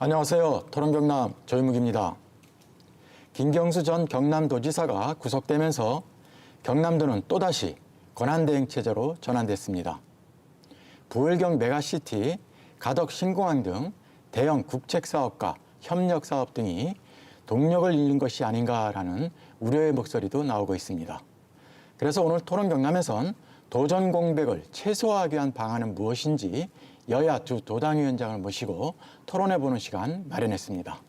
안녕하세요. 토론경남 조윤묵입니다. 김경수 전 경남도지사가 구속되면서 경남도는 또다시 권한대행체제로 전환됐습니다. 부울경 메가시티, 가덕 신공항 등 대형 국책사업과 협력사업 등이 동력을 잃는 것이 아닌가라는 우려의 목소리도 나오고 있습니다. 그래서 오늘 토론경남에선 도전 공백을 최소화하기 위한 방안은 무엇인지 여야 두 도당위원장을 모시고 토론해보는 시간 마련했습니다.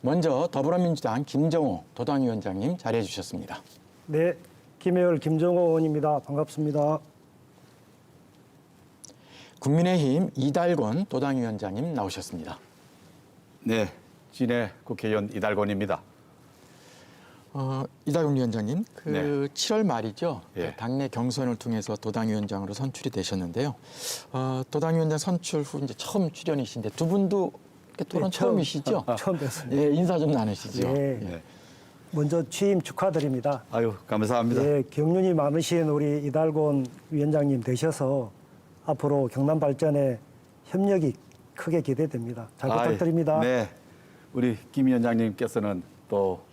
먼저 더불어민주당 김정호 도당위원장님 자리해 주셨습니다. 네, 김혜열 김정호 의원입니다. 반갑습니다. 국민의힘 이달곤 도당위원장님 나오셨습니다. 네, 진해 국회의원 이달곤입니다. 이달곤 위원장님, 네. 7월 말이죠. 예. 당내 경선을 통해서 도당위원장으로 선출이 되셨는데요. 도당위원장 선출 후 이제 처음 출연이신데 두 분도 토론 처음이시죠? 처음 뵀습니다. 예, 인사 좀 나누시죠. 예. 네. 먼저 취임 축하드립니다. 아유, 감사합니다. 예, 경륜이 많으신 우리 이달곤 위원장님 되셔서 앞으로 경남 발전에 협력이 크게 기대됩니다. 잘 부탁드립니다. 네, 우리 김 위원장님께서는 또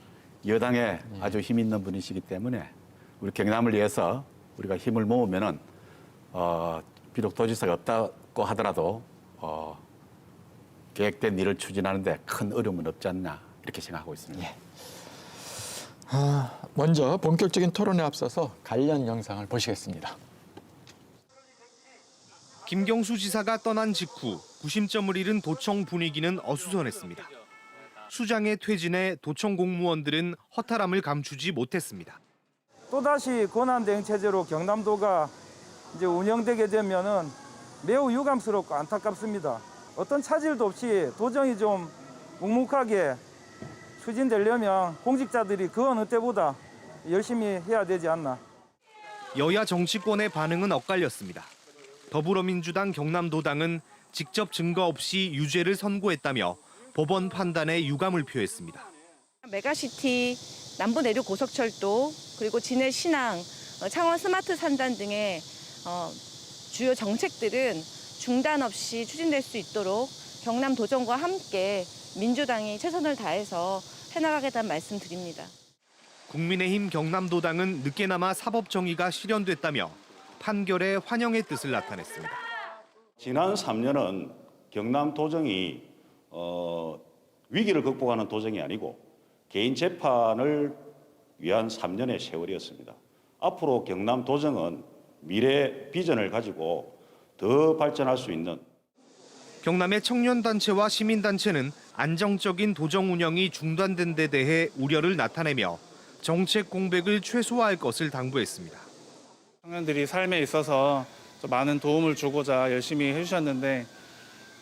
여당에 아주 힘 있는 분이시기 때문에 우리 경남을 위해서 우리가 힘을 모으면은 비록 도지사가 없다고 하더라도 계획된 일을 추진하는데 큰 어려움은 없지 않나 이렇게 생각하고 있습니다. 예. 먼저 본격적인 토론에 앞서서 관련 영상을 보시겠습니다. 김경수 지사가 떠난 직후 구심점을 잃은 도청 분위기는 어수선했습니다. 수장의 퇴진에 도청 공무원들은 허탈함을 감추지 못했습니다. 또다시 권한대행 체제로 경남도가 이제 운영되게 되면은 매우 유감스럽고 안타깝습니다. 어떤 차질도 없이 도정이 좀 묵묵하게 추진되려면 공직자들이 그 어느 때보다 열심히 해야 되지 않나. 여야 정치권의 반응은 엇갈렸습니다. 더불어민주당 경남도당은 직접 증거 없이 유죄를 선고했다며 법원 판단에 유감을 표했습니다. 메가시티, 남부 내륙 고속철도, 그리고 진해 신항, 창원 스마트 산단 등의 주요 정책들은 중단 없이 추진될 수 있도록 경남 도정과 함께 민주당이 최선을 다해서 해나가겠다는 말씀 드립니다. 국민의힘 경남도당은 늦게나마 사법정의가 실현됐다며 판결에 환영의 뜻을 나타냈습니다. 지난 3년은 경남 도정이 위기를 극복하는 도정이 아니고 개인 재판을 위한 3년의 세월이었습니다. 앞으로 경남 도정은 미래 비전을 가지고 더 발전할 수 있는 경남의 청년단체와 시민단체는 안정적인 도정 운영이 중단된 데 대해 우려를 나타내며 정책 공백을 최소화할 것을 당부했습니다. 청년들이 삶에 있어서 좀 많은 도움을 주고자 열심히 해주셨는데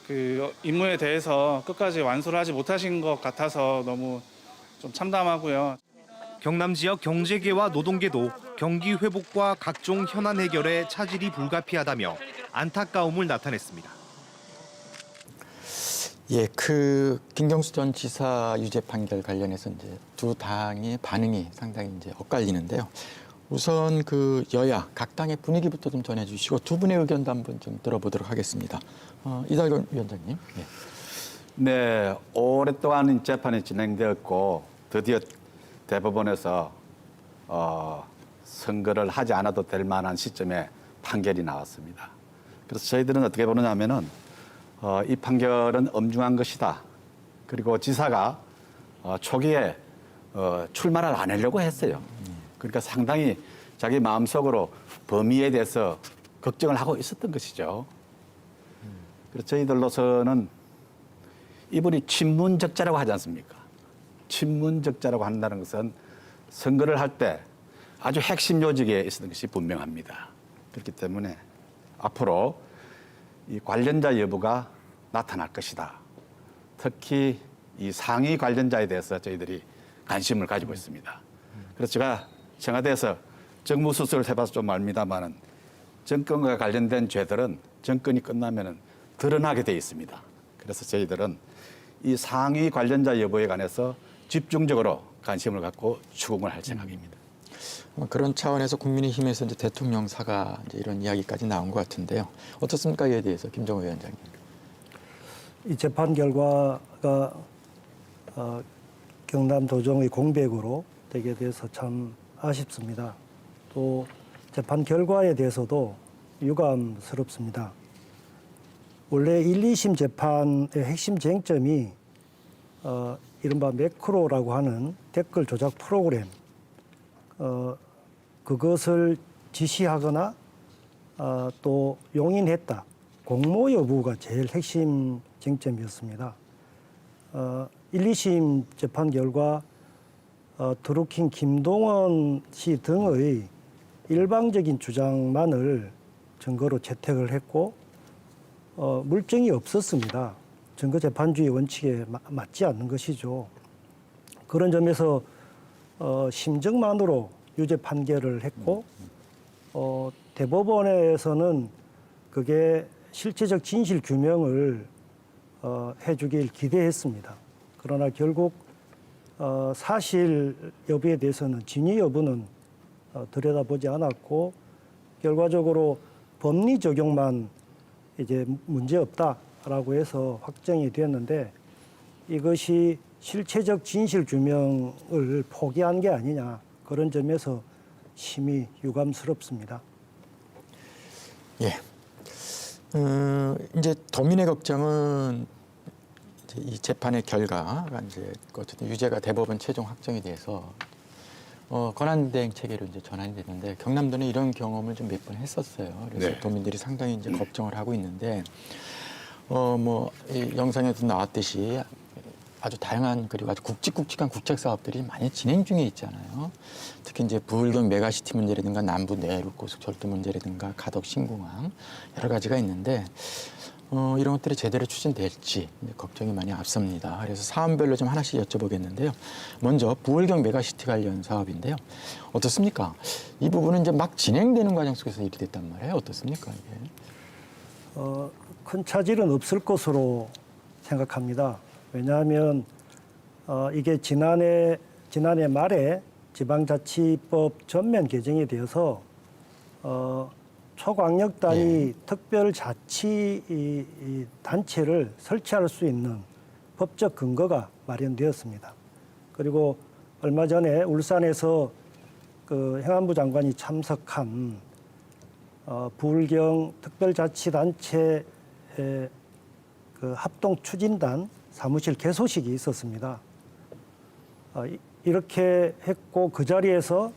그 임무에 대해서 끝까지 완수를 하지 못하신 것 같아서 너무 좀 참담하고요. 경남 지역 경제계와 노동계도 경기 회복과 각종 현안 해결에 차질이 불가피하다며 안타까움을 나타냈습니다. 예, 김경수 전 지사 유죄 판결 관련해서 이제 두 당의 반응이 상당히 이제 엇갈리는데요. 우선 여야 각 당의 분위기부터 좀 전해주시고 두 분의 의견도 한번 좀 들어보도록 하겠습니다. 이달곤 위원장님. 예. 네, 오랫동안 재판이 진행되었고 드디어 대법원에서 선거를 하지 않아도 될 만한 시점에 판결이 나왔습니다. 그래서 저희들은 어떻게 보느냐면은 이 판결은 엄중한 것이다. 그리고 지사가 초기에 출마를 안 하려고 했어요. 그러니까 상당히 자기 마음속으로 범위에 대해서 걱정을 하고 있었던 것이죠. 그래서 저희들로서는 이분이 친문적자라고 하지 않습니까? 친문적자라고 한다는 것은 선거를 할 때 아주 핵심 요직에 있었던 것이 분명합니다. 그렇기 때문에 앞으로 이 관련자 여부가 나타날 것이다. 특히 이 상위 관련자에 대해서 저희들이 관심을 가지고 있습니다. 그래서 제가 청와대에서 정무 수습을 해봐서 좀 압니다만은 정권과 관련된 죄들은 정권이 끝나면은 드러나게 돼 있습니다. 그래서 저희들은 이 상위 관련자 여부에 관해서 집중적으로 관심을 갖고 추궁을 할 생각입니다. 그런 차원에서 국민의힘에서 이제 대통령 사과 이제 이런 이야기까지 나온 것 같은데요. 어떻습니까? 이에 대해서 김정호 위원장님. 이 재판 결과가 경남도정의 공백으로 되게 돼서 참 아쉽습니다. 또 재판 결과에 대해서도 유감스럽습니다. 원래 1, 2심 재판의 핵심 쟁점이 이른바 매크로라고 하는 댓글 조작 프로그램, 그것을 지시하거나 또 용인했다, 공모 여부가 제일 핵심 쟁점이었습니다. 1, 2심 재판 결과 드루킹 김동원 씨 등의 일방적인 주장만을 증거로 채택을 했고 물증이 없었습니다. 증거재판주의 원칙에 맞지 않는 것이죠. 그런 점에서 심증만으로 유죄 판결을 했고 대법원에서는 그게 실체적 진실 규명을 해주길 기대했습니다. 그러나 결국 사실 여부에 대해서는 진위 여부는 들여다보지 않았고 결과적으로 법리 적용만 이제 문제 없다라고 해서 확정이 되었는데 이것이 실체적 진실 규명을 포기한 게 아니냐, 그런 점에서 심히 유감스럽습니다. 예. 이제 도민의 걱정은 이제 이 재판의 결과가 이제 어쨌든 유죄가 대법원 최종 확정이 돼서 권한대행 체계로 이제 전환이 됐는데 경남도는 이런 경험을 좀 몇 번 했었어요. 그래서 네. 도민들이 상당히 이제 걱정을 하고 있는데 이 영상에도 나왔듯이 아주 다양한 그리고 아주 굵직굵직한 국책 사업들이 많이 진행 중에 있잖아요. 특히 이제 부울경 메가시티 문제라든가 남부 내륙 고속철도 문제라든가 가덕 신공항 여러 가지가 있는데 이런 것들이 제대로 추진될지 걱정이 많이 앞섭니다. 그래서 사안별로 좀 하나씩 여쭤보겠는데요. 먼저 부울경 메가시티 관련 사업인데요. 어떻습니까? 이 부분은 이제 막 진행되는 과정 속에서 일이 됐단 말이에요. 어떻습니까? 이게? 큰 차질은 없을 것으로 생각합니다. 왜냐하면 이게 지난해 말에 지방자치법 전면 개정이 되어서 초광역 단위 특별자치 단체를 설치할 수 있는 법적 근거가 마련되었습니다. 그리고 얼마 전에 울산에서 그 행안부 장관이 참석한 부울경 특별자치단체 그 합동 추진단 사무실 개소식이 있었습니다. 이렇게 했고 그 자리에서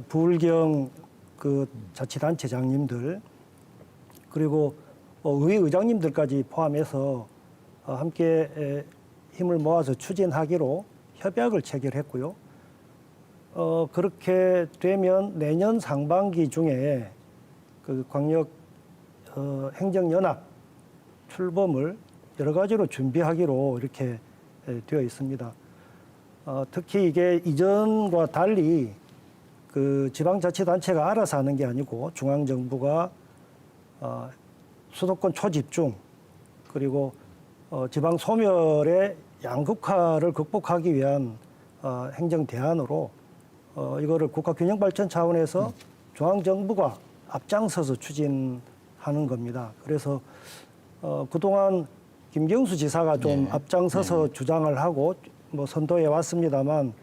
부울경 그 자치단체장님들 그리고 의장님들까지 포함해서 함께 힘을 모아서 추진하기로 협약을 체결했고요. 그렇게 되면 내년 상반기 중에 그 광역 행정연합 출범을 여러 가지로 준비하기로 이렇게 되어 있습니다. 특히 이게 이전과 달리 그 지방자치단체가 알아서 하는 게 아니고 중앙정부가 수도권 초집중 그리고 지방 소멸의 양극화를 극복하기 위한 행정 대안으로 이거를 국가균형발전 차원에서 중앙정부가 앞장서서 추진하는 겁니다. 그래서 그동안 김경수 지사가 좀 앞장서서 주장을 하고 선도해 왔습니다만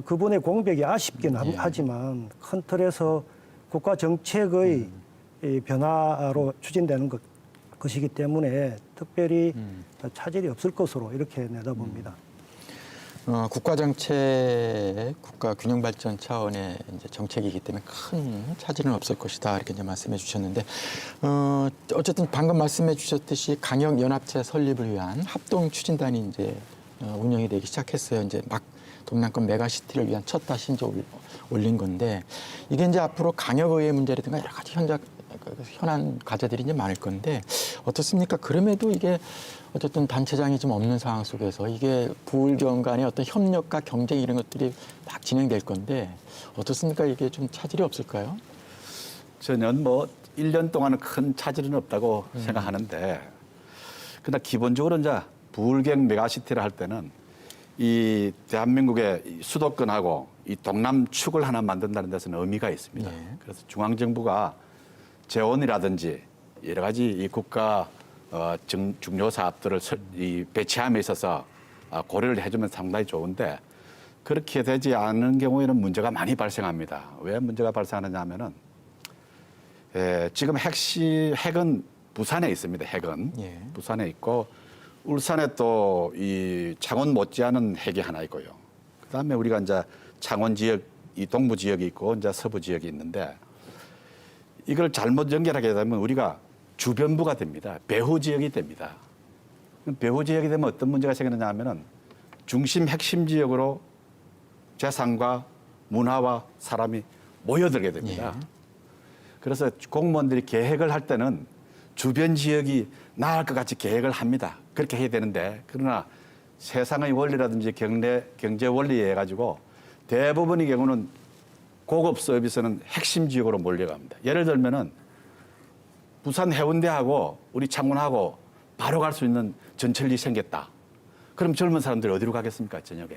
그분의 공백이 아쉽긴 하지만 큰 틀에서 국가 정책의 변화로 추진되는 것이기 때문에 특별히 차질이 없을 것으로 이렇게 내다봅니다. 국가 정책, 국가 균형 발전 차원의 이제 정책이기 때문에 큰 차질은 없을 것이다 이렇게 이제 말씀해 주셨는데 어쨌든 방금 말씀해 주셨듯이 강역 연합체 설립을 위한 합동 추진단이 이제 운영이 되기 시작했어요. 이제 막 동남권 메가시티를 위한 첫 다신조 올린 건데 이게 이제 앞으로 강역의회 문제라든가 여러 가지 현안 과제들이 이제 많을 건데 어떻습니까? 그럼에도 이게 어쨌든 단체장이 좀 없는 상황 속에서 이게 부울경 간의 어떤 협력과 경쟁 이런 것들이 막 진행될 건데 어떻습니까? 이게 좀 차질이 없을까요? 저는 1년 동안은 큰 차질은 없다고 생각하는데 그러나 기본적으로 이제 부울경 메가시티를 할 때는 이 대한민국의 수도권하고 이 동남축을 하나 만든다는 데서는 의미가 있습니다. 네. 그래서 중앙정부가 재원이라든지 여러 가지 이 국가 중요 사업들을 배치함에 있어서 고려를 해주면 상당히 좋은데 그렇게 되지 않은 경우에는 문제가 많이 발생합니다. 왜 문제가 발생하느냐 하면은 지금 핵은 부산에 있습니다. 핵은 예. 부산에 있고 울산에 또 이 창원 못지않은 핵이 하나 있고요. 그다음에 우리가 이제 창원 지역, 이 동부 지역이 있고 이제 서부 지역이 있는데 이걸 잘못 연결하게 되면 우리가 주변부가 됩니다. 배후 지역이 됩니다. 배후 지역이 되면 어떤 문제가 생기느냐 하면은 중심 핵심 지역으로 재산과 문화와 사람이 모여들게 됩니다. 예. 그래서 공무원들이 계획을 할 때는 주변 지역이 나을 것 같이 계획을 합니다. 그렇게 해야 되는데 그러나 세상의 원리라든지 경제 원리에 가지고 대부분의 경우는 고급 서비스는 핵심 지역으로 몰려갑니다. 예를 들면은 부산 해운대하고 우리 창원하고 바로 갈 수 있는 전철이 생겼다. 그럼 젊은 사람들이 어디로 가겠습니까? 저녁에.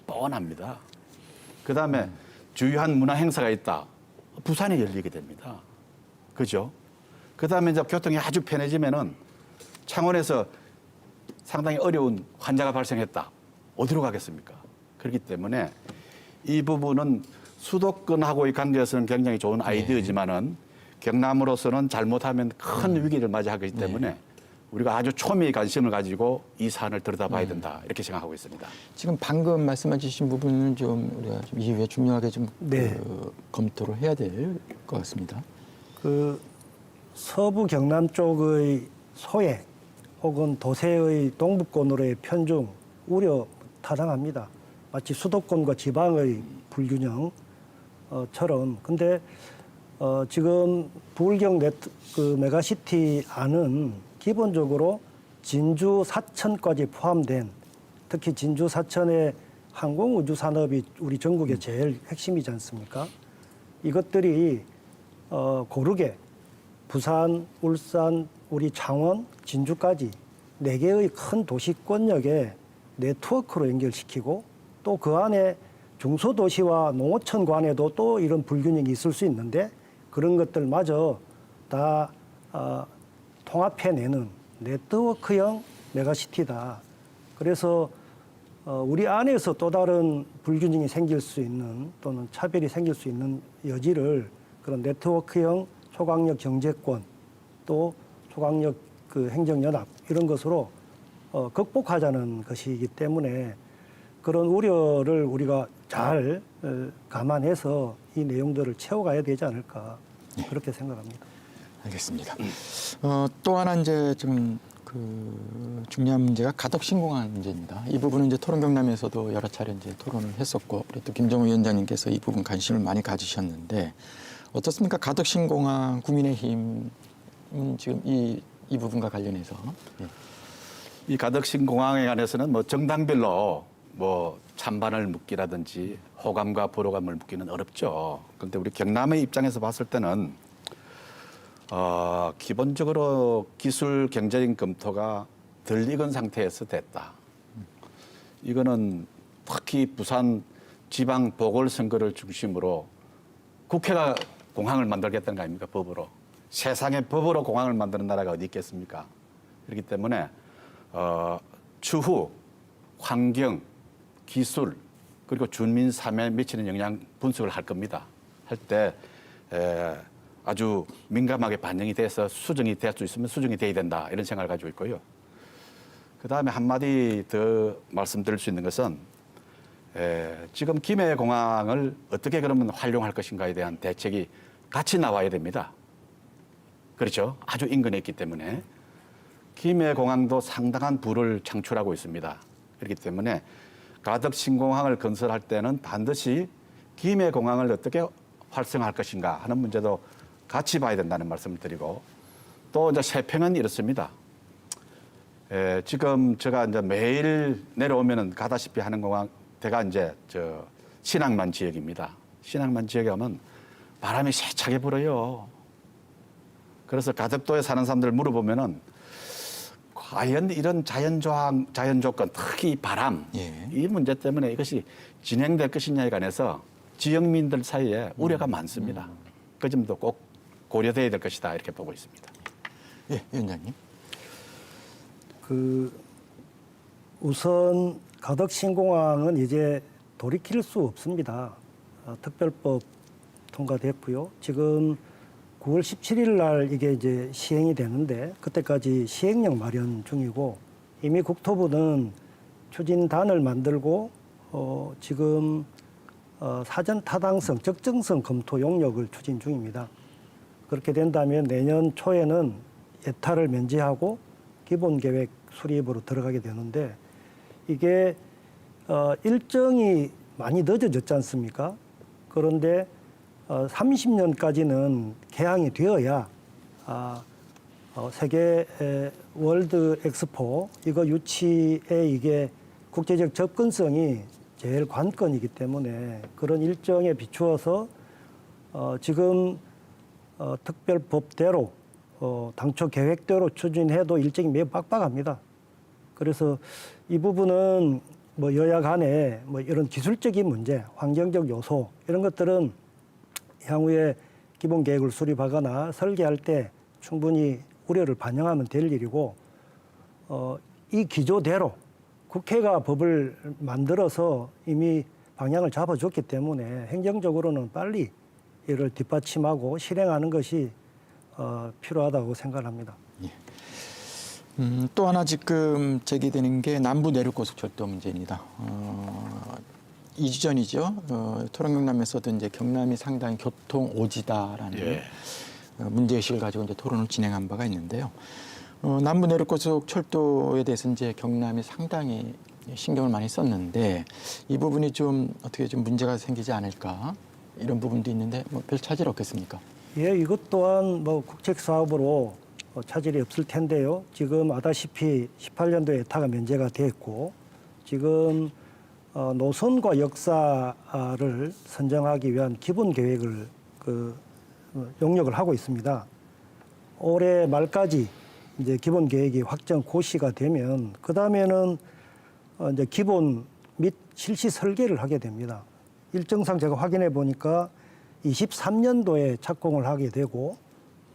뻔합니다. 그다음에 주요한 문화 행사가 있다. 부산에 열리게 됩니다. 그죠? 그다음에 이제 교통이 아주 편해지면은 창원에서 상당히 어려운 환자가 발생했다. 어디로 가겠습니까? 그렇기 때문에 이 부분은 수도권하고의 관계에서는 굉장히 좋은 아이디어지만은 경남으로서는 잘못하면 큰 위기를 맞이하기 때문에 우리가 아주 초미의 관심을 가지고 이 사안을 들여다봐야 된다. 이렇게 생각하고 있습니다. 지금 방금 말씀해 주신 부분은 좀 우리가 좀 이후에 중요하게 좀 네. 검토를 해야 될 것 같습니다. 그 서부 경남 쪽의 소외 혹은 도세의 동부권으로의 편중 우려 타당합니다. 마치 수도권과 지방의 불균형처럼. 근데 지금 부울경 그 메가시티 안은 기본적으로 진주 사천까지 포함된 특히 진주 사천의 항공우주 산업이 우리 전국의 제일 핵심이지 않습니까? 이것들이 고르게 부산, 울산, 우리 창원, 진주까지 4개의 큰 도시권역에 네트워크로 연결시키고 또 그 안에 중소도시와 농어촌 간에도 또 이런 불균형이 있을 수 있는데 그런 것들마저 다 통합해내는 네트워크형 메가시티다. 그래서 우리 안에서 또 다른 불균형이 생길 수 있는 또는 차별이 생길 수 있는 여지를 그런 네트워크형 초강력 경제권 또 초강력 그 행정연합 이런 것으로 극복하자는 것이기 때문에 그런 우려를 우리가 잘 감안해서 이 내용들을 채워가야 되지 않을까 그렇게 생각합니다. 알겠습니다. 또 하나 이제 좀 중요한 문제가 가덕신공항 문제입니다. 이 부분은 이제 토론경남에서도 여러 차례 이제 토론을 했었고, 그리고 또 김정우 위원장님께서 이 부분 관심을 많이 가지셨는데 어떻습니까? 가덕신공항 국민의힘은 지금 이 부분과 관련해서 이 가덕신공항에 관해서는 뭐 정당별로 뭐 찬반을 묻기라든지 호감과 불호감을 묻기는 어렵죠. 그런데 우리 경남의 입장에서 봤을 때는 기본적으로 기술 경제적인 검토가 덜 익은 상태에서 됐다. 이거는 특히 부산 지방 보궐선거를 중심으로 국회가 공항을 만들겠다는 거 아닙니까? 법으로. 세상에 법으로 공항을 만드는 나라가 어디 있겠습니까? 그렇기 때문에 추후, 환경, 기술, 그리고 주민 삶에 미치는 영향 분석을 할 겁니다. 할 때 아주 민감하게 반영이 돼서 수정이 될 수 있으면 수정이 돼야 된다. 이런 생각을 가지고 있고요. 그다음에 한마디 더 말씀드릴 수 있는 것은 지금 김해공항을 어떻게 그러면 활용할 것인가에 대한 대책이 같이 나와야 됩니다. 그렇죠? 아주 인근에 있기 때문에. 김해공항도 상당한 부를 창출하고 있습니다. 그렇기 때문에 가덕신공항을 건설할 때는 반드시 김해공항을 어떻게 활성화할 것인가 하는 문제도 같이 봐야 된다는 말씀을 드리고 또 이제 세평은 이렇습니다. 지금 제가 이제 매일 내려오면은 가다시피 하는 공항 대가 이제 신항만 지역입니다. 신항만 지역에 가면 바람이 세차게 불어요. 그래서 가덕도에 사는 사람들 물어보면은 과연 이런 자연 조건, 특히 바람, 이 문제 때문에 이것이 진행될 것이냐에 관해서 지역민들 사이에 우려가 많습니다. 그 점도 꼭 고려돼야 될 것이다 이렇게 보고 있습니다. 예, 위원장님. 우선 가덕신공항은 이제 돌이킬 수 없습니다. 특별법 통과됐고요. 지금 9월 17일 날 이게 이제 시행이 되는데 그때까지 시행령 마련 중이고 이미 국토부는 추진단을 만들고 지금 사전 타당성, 적정성 검토 용역을 추진 중입니다. 그렇게 된다면 내년 초에는 예타를 면제하고 기본 계획 수립으로 들어가게 되는데 이게 일정이 많이 늦어졌지 않습니까? 그런데 30년까지는 개항이 되어야 세계 월드 엑스포 이거 유치에 이게 국제적 접근성이 제일 관건이기 때문에 그런 일정에 비추어서 지금 특별법대로 당초 계획대로 추진해도 일정이 매우 빡빡합니다. 그래서 이 부분은 뭐 여야 간에 뭐 이런 기술적인 문제, 환경적 요소 이런 것들은 향후에 기본 계획을 수립하거나 설계할 때 충분히 우려를 반영하면 될 일이고 이 기조대로 국회가 법을 만들어서 이미 방향을 잡아줬기 때문에 행정적으로는 빨리 이를 뒷받침하고 실행하는 것이 필요하다고 생각합니다. 예. 또 하나 지금 제기되는 게 남부 내륙고속철도 문제입니다. 2주 전이죠. 토론경남에서도 이제 경남이 상당히 교통 오지다라는 문제의식을 가지고 이제 토론을 진행한 바가 있는데요. 남부 내륙고속철도에 대해서 이제 경남이 상당히 신경을 많이 썼는데 이 부분이 좀 어떻게 좀 문제가 생기지 않을까 이런 부분도 있는데 뭐 별 차질 없겠습니까? 예, 이것 또한 뭐 국책 사업으로 차질이 없을 텐데요. 지금 아다시피 18년도에 예타가 면제가 됐고 지금 노선과 역사를 선정하기 위한 기본 계획을 용역을 하고 있습니다. 올해 말까지 이제 기본 계획이 확정 고시가 되면 그 다음에는 이제 기본 및 실시 설계를 하게 됩니다. 일정상 제가 확인해 보니까 23년도에 착공을 하게 되고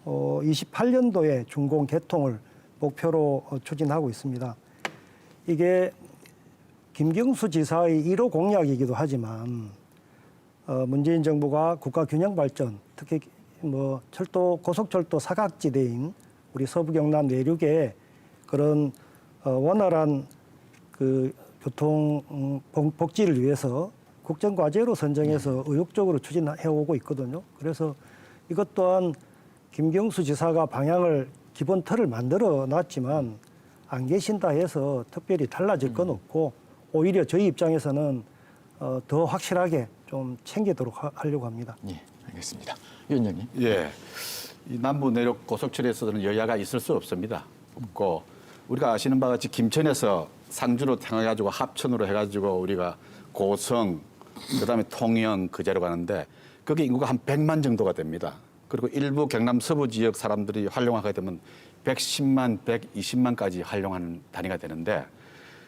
28년도에 준공 개통을 목표로 추진하고 있습니다. 이게 김경수 지사의 1호 공약이기도 하지만 문재인 정부가 국가 균형 발전, 특히 뭐 철도 고속철도 사각지대인 우리 서부 경남 내륙에 그런 원활한 그 교통 복지를 위해서 국정과제로 선정해서 의욕적으로 추진해 오고 있거든요. 그래서 이것 또한 김경수 지사가 방향을 기본 틀을 만들어 놨지만 안 계신다 해서 특별히 달라질 건 없고 오히려 저희 입장에서는 더 확실하게 좀 챙기도록 하려고 합니다. 예, 알겠습니다. 위원장님. 예, 이 남부 내륙 고속철에서는 여야가 있을 수 없습니다. 없고 우리가 아시는 바와 같이 김천에서 상주로 향해가지고 합천으로 해가지고 우리가 고성, 그다음에 통영 그제로 가는데 거기 인구가 한 100만 정도가 됩니다. 그리고 일부 경남 서부 지역 사람들이 활용하게 되면 110만, 120만까지 활용하는 단위가 되는데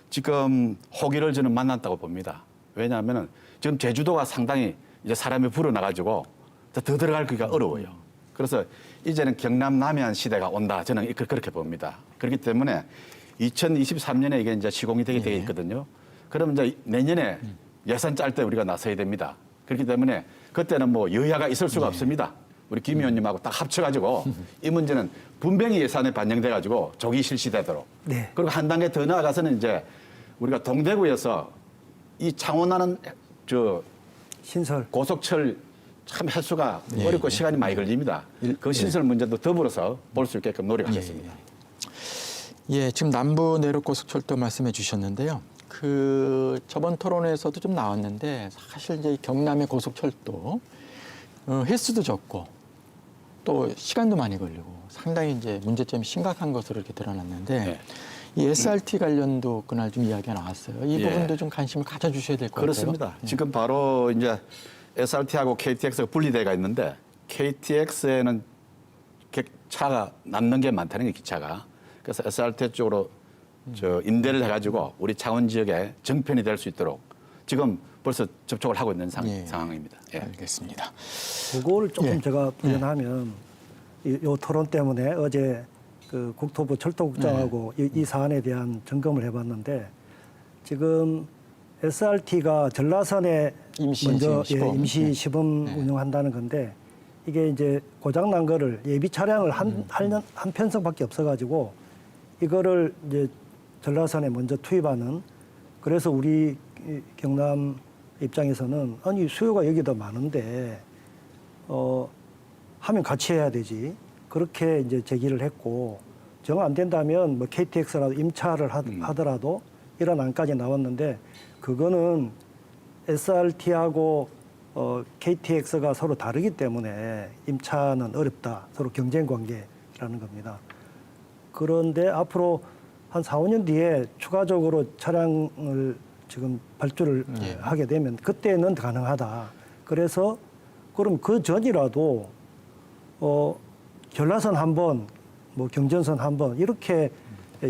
지금 호기를 저는 만났다고 봅니다. 왜냐하면 지금 제주도가 상당히 이제 사람이 불어나가지고 더 들어가기가 어려워요. 그래서 이제는 경남 남해안 시대가 온다. 저는 그렇게 봅니다. 그렇기 때문에 2023년에 이게 이제 시공이 되게 되어 있거든요. 그러면 이제 내년에 예산 짤 때 우리가 나서야 됩니다. 그렇기 때문에 그때는 뭐 여야가 있을 수가 없습니다. 우리 김 의원님하고 딱 합쳐가지고 이 문제는 분명히 예산에 반영돼가지고 조기 실시되도록. 네. 그리고 한 단계 더 나아가서는 이제 우리가 동대구에서 이 창원하는 저 신설. 고속철 참 횟수가 어렵고 시간이 많이 걸립니다. 그 신설 문제도 더불어서 볼 수 있게끔 노력하겠습니다. 예, 지금 남부 내륙고속철도 말씀해 주셨는데요. 저번 토론에서도 좀 나왔는데 사실 이제 경남의 고속철도 횟수도 적고 또 시간도 많이 걸리고 상당히 이제 문제점이 심각한 것으로 이렇게 드러났는데 이 SRT 관련도 그날 좀 이야기가 나왔어요. 이 부분도 좀 관심을 가져주셔야 될 것 같아요. 그렇습니다. 지금 바로 이제 SRT하고 KTX가 분리돼가 있는데 KTX에는 차가 남는 게 많다는 게 기차가. 그래서 SRT 쪽으로 임대를 해가지고 우리 창원 지역에 정편이 될 수 있도록 지금 벌써 접촉을 하고 있는 상황입니다. 예. 알겠습니다. 그걸 조금 제가 부연하면 이 토론 때문에 어제 그 국토부 철도국장하고 이 사안에 대한 점검을 해봤는데 지금 SRT가 전라선에 임시 먼저 시범. 임시 시범 네. 운영한다는 건데 이게 이제 고장 난 거를 예비 차량을 한 편성밖에 없어가지고 이거를 이제 전라선에 먼저 투입하는 그래서 우리 경남 입장에서는 아니 수요가 여기 더 많은데 하면 같이 해야 되지 그렇게 이제 제기를 했고 정 안 된다면 뭐 KTX라도 임차를 하더라도 이런 안까지 나왔는데 그거는 SRT하고 KTX가 서로 다르기 때문에 임차는 어렵다. 서로 경쟁 관계라는 겁니다. 그런데 앞으로 한 4, 5년 뒤에 추가적으로 차량을 지금 발주를 하게 되면 그때는 가능하다. 그래서 그럼 그 전이라도 전라선 한 번, 뭐 경전선 한 번 이렇게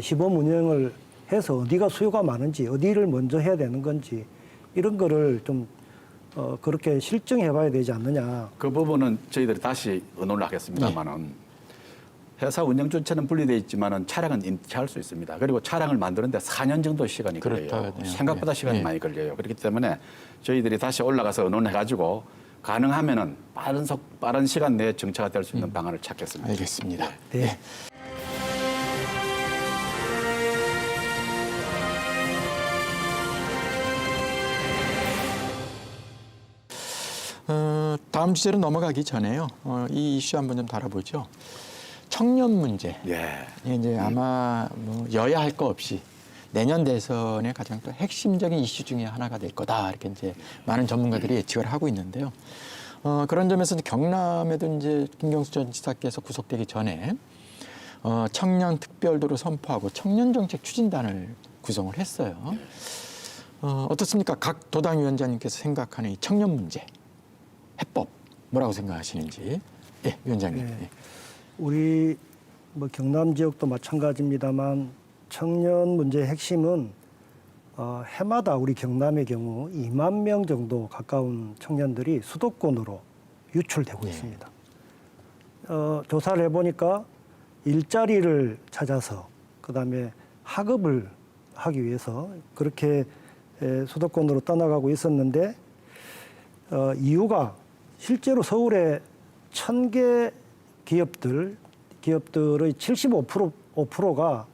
시범 운영을 해서 어디가 수요가 많은지 어디를 먼저 해야 되는 건지 이런 거를 좀 그렇게 실증해 봐야 되지 않느냐. 그 부분은 저희들이 다시 의논을 하겠습니다만은 회사 운영 주체는 분리되어 있지만은 차량은 임차할 수 있습니다. 그리고 차량을 만드는데 4년 정도 시간이 걸려요. 그렇다네요. 생각보다 네. 시간이 네. 많이 걸려요. 그렇기 때문에 저희들이 다시 올라가서 의논해가지고 가능하면은 빠른 시간 내에 정차가 될 수 있는 방안을 찾겠습니다. 알겠습니다. 네. 다음 주제로 넘어가기 전에요. 이 이슈 한번 좀 다뤄보죠. 청년 문제. 예. 이제 아마 뭐 여야 할 거 없이 내년 대선의 가장 또 핵심적인 이슈 중에 하나가 될 거다. 이렇게 이제 많은 전문가들이 예측을 하고 있는데요. 그런 점에서 경남에도 이제 김경수 전 지사께서 구속되기 전에 청년 특별도를 선포하고 청년 정책 추진단을 구성을 했어요. 어떻습니까? 각 도당 위원장님께서 생각하는 이 청년 문제, 해법 뭐라고 생각하시는지. 예, 위원장님. 네. 예. 우리 뭐 경남 지역도 마찬가지입니다만 청년 문제의 핵심은 해마다 우리 경남의 경우 2만 명 정도 가까운 청년들이 수도권으로 유출되고 있습니다. 조사를 해보니까 일자리를 찾아서 그다음에 학업을 하기 위해서 그렇게 수도권으로 떠나가고 있었는데 이유가 실제로 서울에 1,000개 기업들의 75%가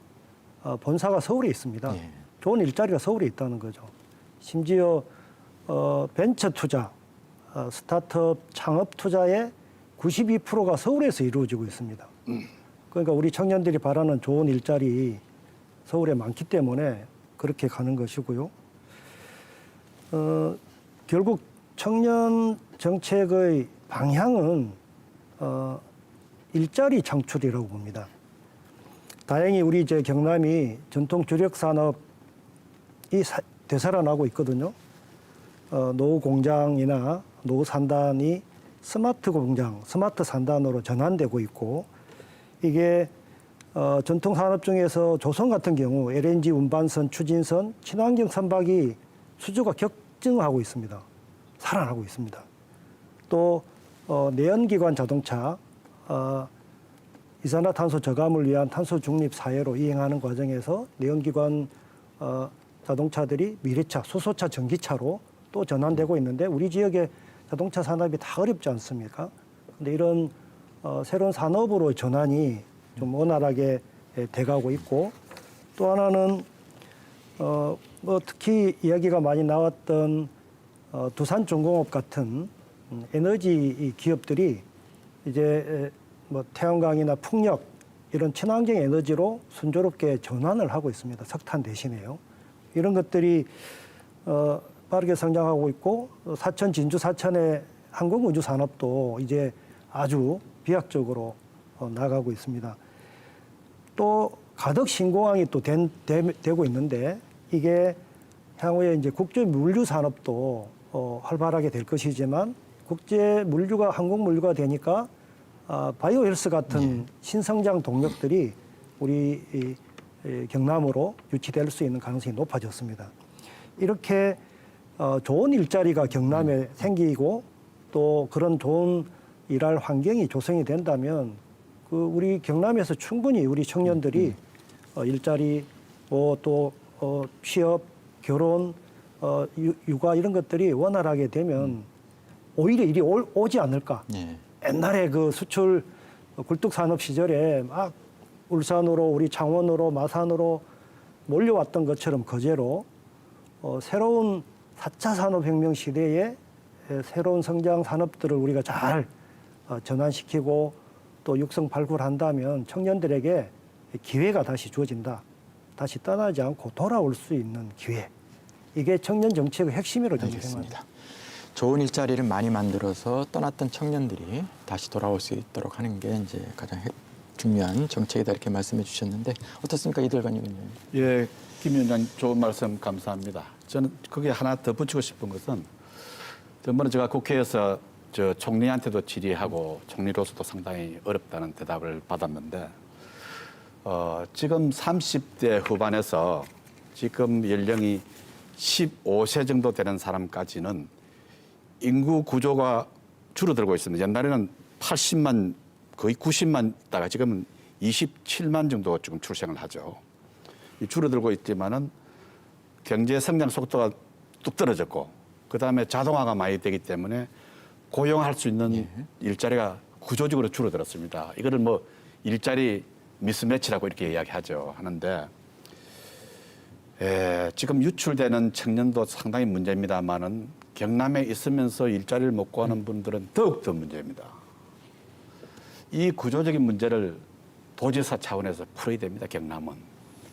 본사가 서울에 있습니다. 예. 좋은 일자리가 서울에 있다는 거죠. 심지어 벤처 투자, 스타트업 창업 투자의 92%가 서울에서 이루어지고 있습니다. 그러니까 우리 청년들이 바라는 좋은 일자리 서울에 많기 때문에 그렇게 가는 것이고요. 결국 청년 정책의 방향은 일자리 창출이라고 봅니다. 다행히 우리 이제 경남이 전통 주력 산업이 되살아나고 있거든요. 노후 공장이나 노후 산단이 스마트 공장, 스마트 산단으로 전환되고 있고 이게 전통 산업 중에서 조선 같은 경우 LNG 운반선, 추진선, 친환경 선박이 수주가 격증하고 있습니다. 살아나고 있습니다. 또 내연기관 자동차, 이산화탄소 저감을 위한 탄소 중립 사회로 이행하는 과정에서 내연기관 자동차들이 미래차, 수소차, 전기차로 또 전환되고 있는데 우리 지역의 자동차 산업이 다 어렵지 않습니까? 근데 이런 새로운 산업으로 전환이 좀 원활하게 돼가고 있고 또 하나는 뭐 특히 이야기가 많이 나왔던 두산중공업 같은 에너지 기업들이 이제 뭐 태양광이나 풍력 이런 친환경 에너지로 순조롭게 전환을 하고 있습니다. 석탄 대신에요. 이런 것들이 빠르게 성장하고 있고 사천 진주 사천의 항공우주 산업도 이제 아주 비약적으로 나가고 있습니다. 또 가덕 신공항이 또 되고 있는데 이게 향후에 이제 국제 물류 산업도 활발하게 될 것이지만 국제 물류가 항공 물류가 되니까 바이오 헬스 같은 신성장 동력들이 우리 경남으로 유치될 수 있는 가능성이 높아졌습니다. 이렇게 좋은 일자리가 경남에 생기고 또 그런 좋은 일할 환경이 조성이 된다면 우리 경남에서 충분히 우리 청년들이 일자리, 또 취업, 결혼, 육아 이런 것들이 원활하게 되면 오히려 일이 오지 않을까. 예. 옛날에 그 수출 굴뚝산업 시절에 막 울산으로 우리 창원으로 마산으로 몰려왔던 것처럼 거제로 새로운 4차 산업혁명 시대에 새로운 성장 산업들을 우리가 잘 전환시키고 또 육성 발굴한다면 청년들에게 기회가 다시 주어진다. 다시 떠나지 않고 돌아올 수 있는 기회. 이게 청년 정책의 핵심이라고 저는 생각합니다. 알겠습니다. 좋은 일자리를 많이 만들어서 떠났던 청년들이 다시 돌아올 수 있도록 하는 게 이제 가장 중요한 정책이다 이렇게 말씀해 주셨는데 어떻습니까, 이들관 의원님? 예, 김 위원장 좋은 말씀 감사합니다. 저는 거기에 하나 더 붙이고 싶은 것은 저번에 제가 국회에서 저 총리한테도 질의하고 총리로서도 상당히 어렵다는 대답을 받았는데 지금 30대 후반에서 지금 연령이 15세 정도 되는 사람까지는 인구 구조가 줄어들고 있습니다. 옛날에는 80만 거의 90만 있다가 지금은 27만 정도 지금 출생을 하죠. 줄어들고 있지만은 경제 성장 속도가 뚝 떨어졌고 그다음에 자동화가 많이 되기 때문에 고용할 수 있는 일자리가 구조적으로 줄어들었습니다. 이거를 뭐 일자리 미스매치라고 이렇게 이야기하죠. 하는데 지금 유출되는 청년도 상당히 문제입니다만은 경남에 있으면서 일자리를 못 구하는 분들은 더욱더 문제입니다. 이 구조적인 문제를 도지사 차원에서 풀어야 됩니다. 경남은.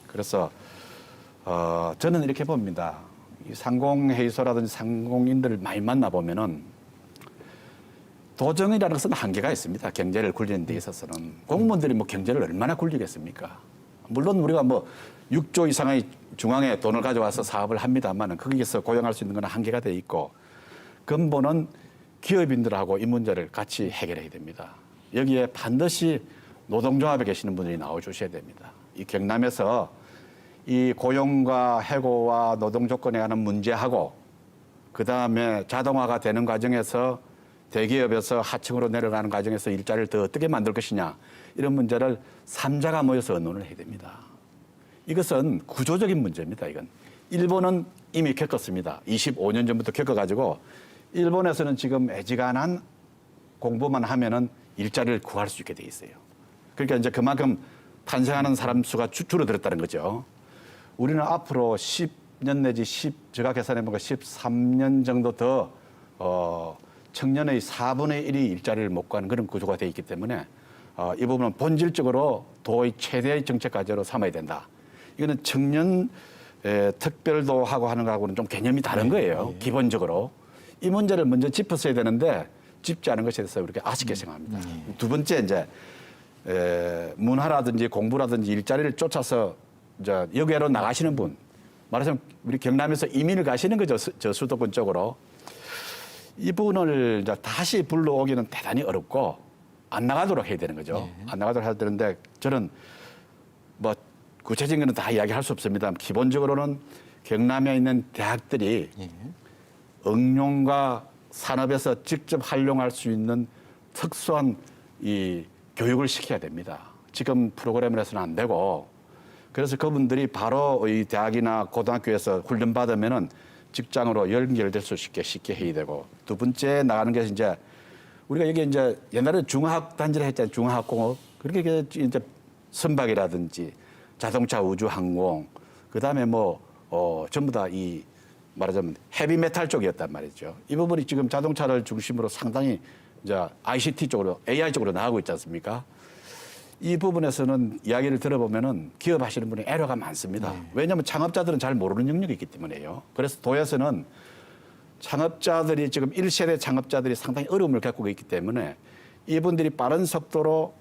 그래서 저는 이렇게 봅니다. 이 상공회의소라든지 상공인들을 많이 만나보면은 도정이라는 것은 한계가 있습니다. 경제를 굴리는 데 있어서는. 공무원들이 뭐 경제를 얼마나 굴리겠습니까? 물론 우리가 뭐 6조 이상의 중앙에 돈을 가져와서 사업을 합니다만 거기에서 고용할 수 있는 건 한계가 돼 있고 근본은 기업인들하고 이 문제를 같이 해결해야 됩니다. 여기에 반드시 노동조합에 계시는 분들이 나와주셔야 됩니다. 이 경남에서 이 고용과 해고와 노동 조건에 관한 문제하고 그다음에 자동화가 되는 과정에서 대기업에서 하층으로 내려가는 과정에서 일자리를 더 어떻게 만들 것이냐 이런 문제를 3자가 모여서 의논을 해야 됩니다. 이것은 구조적인 문제입니다. 이건 일본은 이미 겪었습니다. 25년 전부터 겪어가지고 일본에서는 지금 애지간한 공부만 하면은 일자리를 구할 수 있게 돼 있어요. 그러니까 이제 그만큼 탄생하는 사람 수가 줄어들었다는 거죠. 우리는 앞으로 10년 내지 제가 계산해보니까 13년 정도 더 청년의 4분의 1이 일자리를 못 구하는 그런 구조가 돼 있기 때문에 이 부분은 본질적으로 도의 최대의 정책 과제로 삼아야 된다. 이거는 청년 특별도하고 하는 거하고는 좀 개념이 다른 거예요. 기본적으로. 이 문제를 먼저 짚었어야 되는데 짚지 않은 것에 대해서 우리가 아쉽게 생각합니다. 두 번째 이제 문화라든지 공부라든지 일자리를 쫓아서 이제 여기로 나가시는 분, 말하자면 우리 경남에서 이민을 가시는 거죠. 저 수도권 쪽으로. 이 부분을 이제 다시 불러오기는 대단히 어렵고 안 나가도록 해야 되는 거죠. 안 나가도록 해야 되는데 저는 뭐 구체적인 건 다 이야기할 수 없습니다. 기본적으로는 경남에 있는 대학들이 응용과 산업에서 직접 활용할 수 있는 특수한 이 교육을 시켜야 됩니다. 지금 프로그램을 해서는 안 되고 그래서 그분들이 바로 이 대학이나 고등학교에서 훈련받으면은 직장으로 연결될 수 있게 쉽게 해야 되고 두 번째 나가는 게 이제 우리가 여기 이제 옛날에 중화학 단지를 했잖아요. 중화학공업 그렇게 이제 선박이라든지 자동차, 우주, 항공 그다음에 뭐 전부 다 이 말하자면 헤비메탈 쪽이었단 말이죠. 이 부분이 지금 자동차를 중심으로 상당히 이제 ICT 쪽으로 AI 쪽으로 나가고 있지 않습니까? 이 부분에서는 이야기를 들어보면은 기업 하시는 분이 애로가 많습니다. 왜냐하면 창업자들은 잘 모르는 영역이 있기 때문에요. 그래서 도에서는 창업자들이 지금 1세대 창업자들이 상당히 어려움을 겪고 있기 때문에 이분들이 빠른 속도로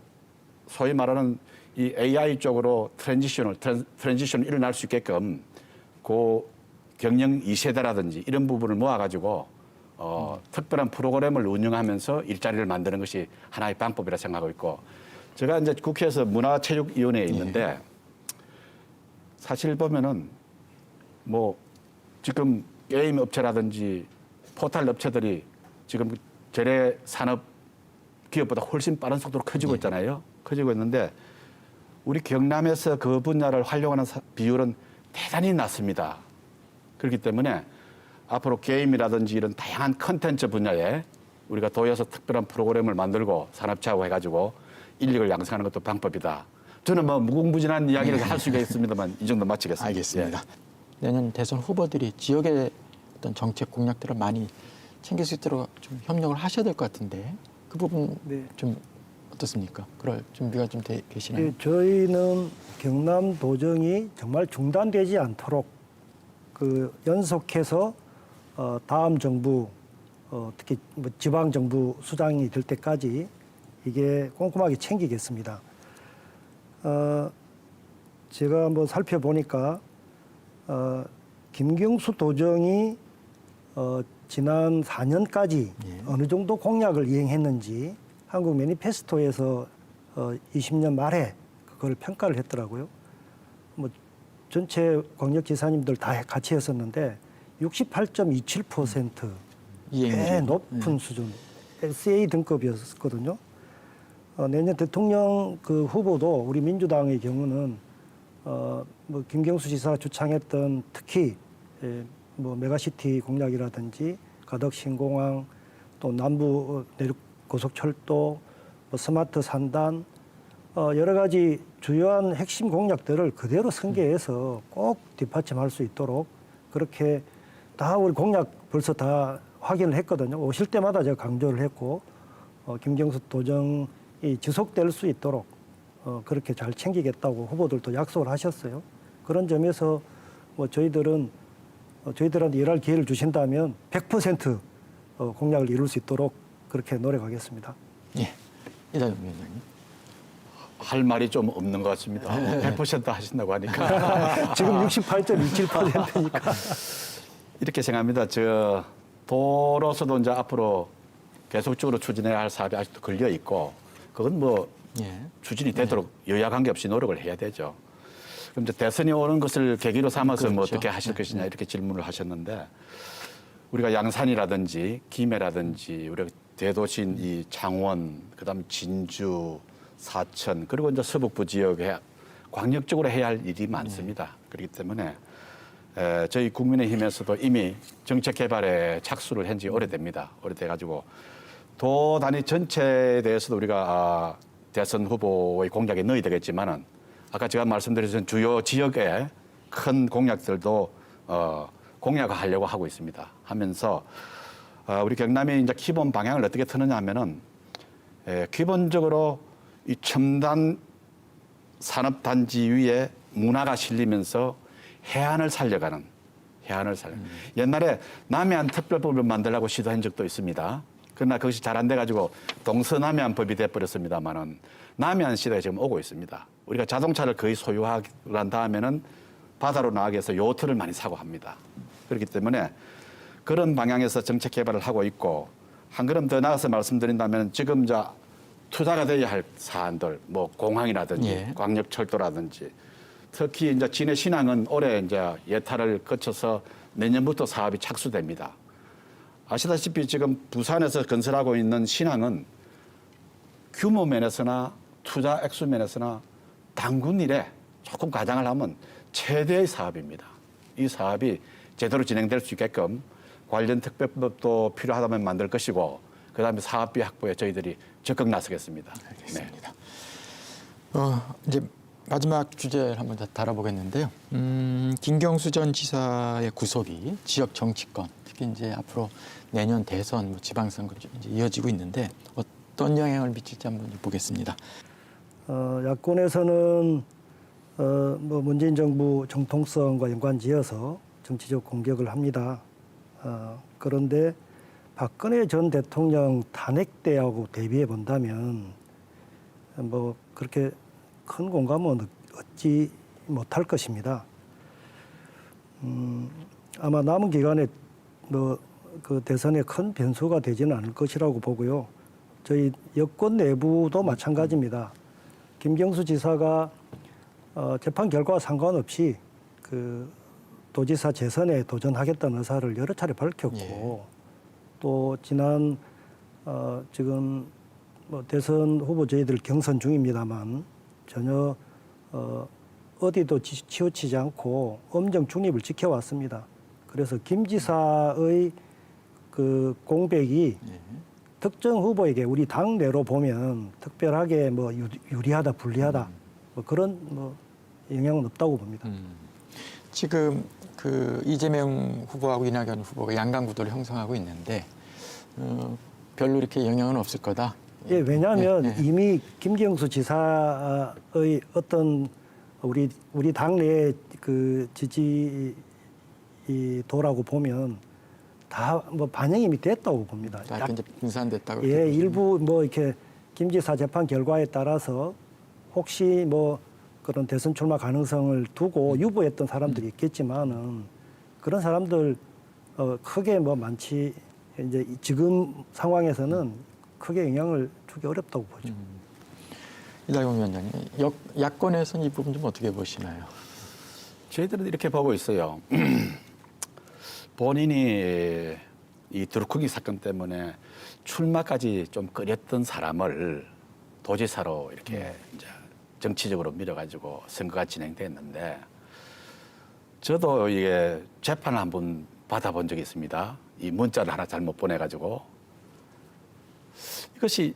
소위 말하는 이 AI 쪽으로 트랜지션이 일어날 수 있게끔 그 경영 2세대라든지 이런 부분을 모아가지고 특별한 프로그램을 운영하면서 일자리를 만드는 것이 하나의 방법이라 생각하고 있고 제가 이제 국회에서 문화체육위원회에 있는데 사실 보면은 뭐 지금 게임 업체라든지 포털 업체들이 지금 재래 산업 기업보다 훨씬 빠른 속도로 커지고 있잖아요. 커지고 있는데 우리 경남에서 그 분야를 활용하는 비율은 대단히 낮습니다. 그렇기 때문에 앞으로 게임이라든지 이런 다양한 컨텐츠 분야에 우리가 도에서 특별한 프로그램을 만들고 산업체하고 해가지고 인력을 양성하는 것도 방법이다. 저는 뭐 무궁무진한 이야기를 할 수가 있습니다만 이 정도 마치겠습니다. 알겠습니다. 내년 대선 후보들이 지역의 어떤 정책 공약들을 많이 챙길 수 있도록 좀 협력을 하셔야 될 것 같은데 그 부분 네. 좀 어떻습니까? 그럴 준비가 좀 계시나요? 예, 저희는 경남 도정이 정말 중단되지 않도록 그 연속해서 다음 정부 특히 뭐 지방 정부 수장이 될 때까지 이게 꼼꼼하게 챙기겠습니다. 제가 한번 살펴보니까 김경수 도정이 지난 4년까지 예. 어느 정도 공약을 이행했는지 한국 매니페스토에서 20년 말에 그걸 평가를 했더라고요. 뭐 전체 광역지사님들 다 같이 했었는데 68.27% 꽤 이행률이. 높은 수준, SA 등급이었거든요. 내년 대통령 그 후보도 우리 민주당의 경우는 뭐 김경수 지사가 주창했던 특히 뭐 메가시티 공약이라든지 가덕 신공항 또 남부 내륙 고속철도 뭐 스마트 산단 여러 가지 주요한 핵심 공약들을 그대로 승계해서 꼭 뒷받침할 수 있도록 그렇게 다 우리 공약 벌써 다 확인을 했거든요. 오실 때마다 제가 강조를 했고 김경수 도정이 지속될 수 있도록 그렇게 잘 챙기겠다고 후보들도 약속을 하셨어요. 그런 점에서 뭐 저희들한테 일할 기회를 주신다면 100% 공약을 이룰 수 있도록 그렇게 노력하겠습니다. 예, 이다영 위원장님. 할 말이 좀 없는 것 같습니다. 100% 하신다고 하니까. 지금 68.27%니까. 이렇게 생각합니다. 저 도로서도 이제 앞으로 계속적으로 추진해야 할 사업이 아직도 걸려 있고 그건 뭐 예. 추진이 되도록 여야 관계없이 노력을 해야 되죠. 그럼 이제 대선이 오는 것을 계기로 삼아서 뭐 그렇죠. 어떻게 하실 것이냐 이렇게 질문을 하셨는데 우리가 양산이라든지 김해라든지 우리가 대도시인 이 창원, 그다음 진주, 사천 그리고 이제 서북부 지역에 광역적으로 해야 할 일이 많습니다. 그렇기 때문에 저희 국민의힘에서도 이미 정책 개발에 착수를 한 지 오래됩니다. 오래돼가지고 도 단위 전체에 대해서도 우리가 대선 후보의 공약에 넣어야 되겠지만은 아까 제가 말씀드린 주요 지역의 큰 공약들도 공약화하려고 하고 있습니다. 하면서 우리 경남이 이제 기본 방향을 어떻게 트느냐 하면은 기본적으로 이 첨단 산업단지 위에 문화가 실리면서 해안을 살려가는 옛날에 남해안 특별법을 만들려고 시도한 적도 있습니다. 그러나 그것이 잘 안 돼가지고 동서남해안법이 돼버렸습니다만은 남해안 시대가 지금 오고 있습니다. 우리가 자동차를 거의 소유하고 난 다음에는 바다로 나가기 위해서 요트를 많이 사고 합니다. 그렇기 때문에 그런 방향에서 정책 개발을 하고 있고 한 걸음 더 나가서 말씀드린다면 지금 이제 투자가 돼야 할 사안들, 뭐 공항이라든지 예. 광역철도라든지 특히 이제 진해 신항은 올해 이제 예탈을 거쳐서 내년부터 사업이 착수됩니다. 아시다시피 지금 부산에서 건설하고 있는 신항은 규모 면에서나 투자 액수 면에서나 당군 이래 조금 가장을 하면 최대의 사업입니다. 이 사업이 제대로 진행될 수 있게끔 관련 특별법도 필요하다면 만들 것이고 그다음에 사업비 확보에 저희들이 적극 나서겠습니다. 알겠습니다. 이제 마지막 주제를 한번 다뤄보겠는데요. 김경수 전 지사의 구속이 지역 정치권, 특히 이제 앞으로 내년 대선, 뭐 지방선거 이제 이어지고 있는데 어떤 영향을 미칠지 한번 보겠습니다. 야권에서는 뭐 문재인 정부 정통성과 연관지어서 정치적 공격을 합니다. 그런데 박근혜 전 대통령 탄핵 때하고 대비해 본다면 뭐 그렇게 큰 공감은 얻지 못할 것입니다. 아마 남은 기간에 그 대선에 큰 변수가 되지는 않을 것이라고 보고요. 저희 여권 내부도 마찬가지입니다. 김경수 지사가 재판 결과와 상관없이 그 도지사 재선에 도전하겠다는 의사를 여러 차례 밝혔고 예. 또 지난 지금 뭐 대선 후보 저희들 경선 중입니다만 전혀 어디도 치우치지 않고 엄정 중립을 지켜왔습니다. 그래서 김 지사의 그 공백이 특정 후보에게 우리 당 내로 보면 특별하게 뭐 유리하다 불리하다 뭐 그런 뭐 영향은 없다고 봅니다. 지금 그 이재명 후보하고 이낙연 후보가 양강 구도를 형성하고 있는데 별로 이렇게 영향은 없을 거다. 예, 왜냐하면 이미 김경수 지사의 어떤 우리 당내의 그 지지도라고 보면 다 뭐 반영이 이미 됐다고 봅니다. 다 이제 분산됐다고. 예, 그렇게 일부 뭐 이렇게 김 지사 재판 결과에 따라서 혹시 뭐 그런 대선 출마 가능성을 두고 유보했던 사람들이 있겠지만은 그런 사람들 크게 뭐 많지 이제 지금 상황에서는 크게 영향을 주기 어렵다고 보죠. 이달용 위원장님, 야권에서는 이 부분 좀 어떻게 보시나요? 저희들은 이렇게 보고 있어요. 본인이 이 드루킹 사건 때문에 출마까지 좀 꺼렸던 사람을 도지사로 이렇게 이제 정치적으로 밀어가지고 선거가 진행됐는데 저도 이게 재판을 한번 받아본 적이 있습니다. 이 문자를 하나 잘못 보내가지고 이것이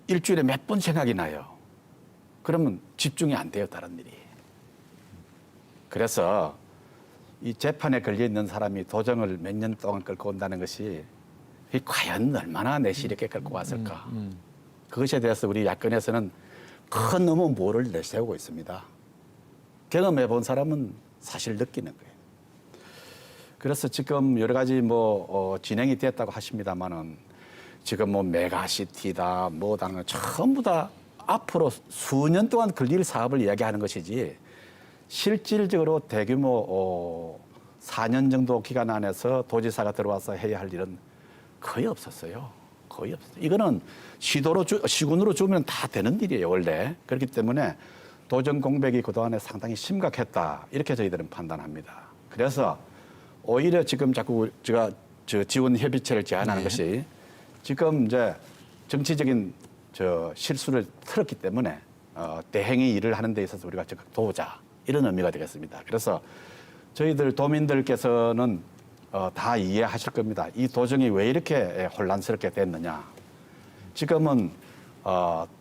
일주일에 몇 번 생각이 나요. 그러면 집중이 안 돼요, 다른 일이. 그래서 이 재판에 걸려 있는 사람이 도정을 몇 년 동안 끌고 온다는 것이 과연 얼마나 내실 있게 끌고 왔을까. 그것에 대해서 우리 야권에서는 큰 의문부호를 내세우고 있습니다. 경험해 본 사람은 사실 느끼는 거예요. 그래서 지금 여러 가지 진행이 됐다고 하십니다만은 지금 뭐 메가시티다, 뭐당 전부 다 앞으로 수년 동안 걸릴 사업을 이야기하는 것이지 실질적으로 대규모 4년 정도 기간 안에서 도지사가 들어와서 해야 할 일은 거의 없었어요. 거의 없었어요. 이거는 시군으로 주면 다 되는 일이에요, 원래. 그렇기 때문에 도정 공백이 그동안에 상당히 심각했다. 이렇게 저희들은 판단합니다. 그래서 오히려 지금 자꾸 제가 지원 협의체를 제안하는 것이 지금 이제 정치적인 실수를 틀었기 때문에 대행이 일을 하는 데 있어서 우리가 적극 도우자 이런 의미가 되겠습니다. 그래서 저희들 도민들께서는 다 이해하실 겁니다. 이 도정이 왜 이렇게 혼란스럽게 됐느냐. 지금은